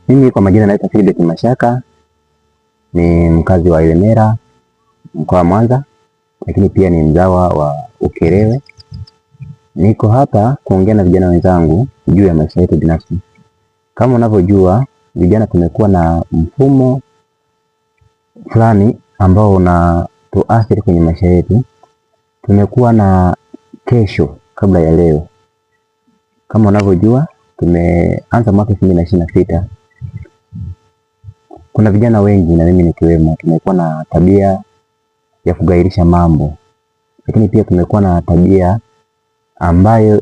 Mimi kwa majina naitwa Philbert Mashaka, ni mkazi wa Ilemela mkoa wa Mwanza, lakini pia ni mzawa wa Ukerewe. Niko hapa kuongea na vijana wenzangu juu ya maisha yetu binafsi. Kama unavyojua, vijana tumekuwa na mfumo fulani ambao unatuathiri kwenye maisha yetu. Tumekuwa na kesho kabla ya leo. Kama unavyojua, tumeanza mwaka 2026. Kuna vijana wengi na mimi nikiwemo, tumekuwa na tabia ya kugairisha mambo, lakini pia tumekuwa na tabia ambayo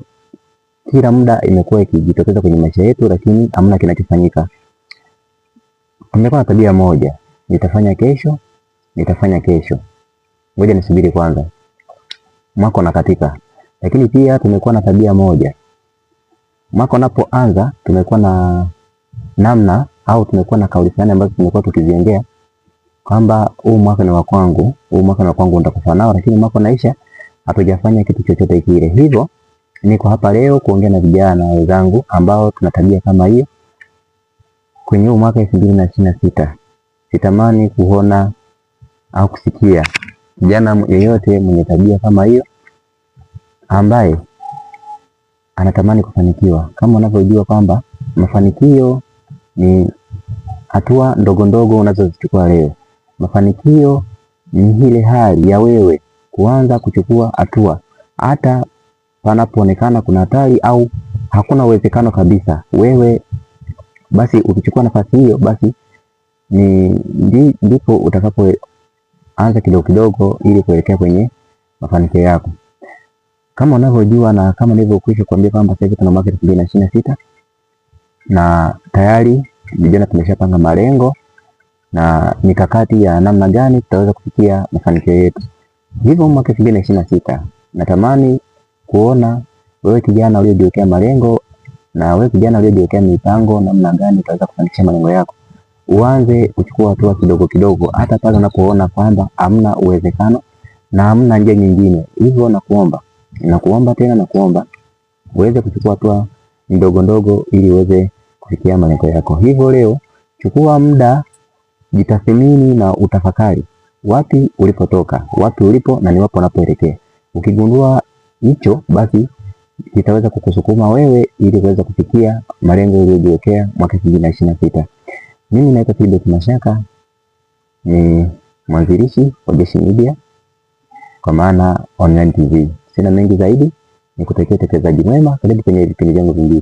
kila muda imekuwa ikijitokeza kwenye maisha yetu, lakini hamna kinachofanyika. Tumekuwa na tabia moja, nitafanya kesho, ngoja nisubiri kwanza, mwaka unakatika. Lakini pia tumekuwa na tabia moja, mwaka unapoanza tumekuwa na namna au tumekuwa na kauli fulani ambazo tumekuwa tukiziongea kwamba huu mwaka ni wa kwangu, nitakufa nao, lakini mwaka unaisha hatujafanya kitu chochote kile. Hivyo niko hapa leo kuongea na vijana wenzangu ambao tuna tabia kama hiyo kwenye huu mwaka 2026. Sitamani kuona au kusikia kijana yeyote mwenye tabia kama hiyo ambaye anatamani kufanikiwa. Kama unavyojua kwamba mafanikio ni hatua ndogo ndogo unazozichukua leo. Mafanikio ni ile hali ya wewe kuanza kuchukua hatua hata panapoonekana kuna hatari au hakuna uwezekano kabisa. Wewe basi ukichukua nafasi hiyo, basi ndipo utakapoanza kidogo kidogo ili kuelekea kwenye mafanikio yako. Kama unavyojua na kama nilivyokwisha kuambia kwamba sasa hivi tuna mwaka 2026 na tayari vijana tumeshapanga malengo na mikakati ya namna gani tutaweza kufikia mafanikio yetu. Hivyo mwaka 2026 natamani kuona wewe kijana uliojiwekea malengo na wewe kijana uliojiwekea mipango namna gani utaweza kufanikisha malengo yako. Uanze kuchukua hatua kidogo kidogo hata pale unapoona kwamba hamna uwezekano na hamna njia nyingine. Hivyo nakuomba uweze kuchukua hatua ndogo ndogo ili uweze kufikia malengo yako. Hivyo leo chukua muda, jitathmini na utafakari wapi ulipotoka, wapi ulipo na ni wapi unapoelekea. Ukigundua hicho, basi kitaweza kukusukuma wewe ili uweze kufikia malengo uliyojiwekea mwaka 2026. Mimi naitwa Philbert Mashaka, ni mwanzilishi wa Jeshi Media kwa maana online TV. Sina mengi zaidi, nikutakia utekelezaji mwema. Karibu kwenye vipindi vyangu vingine.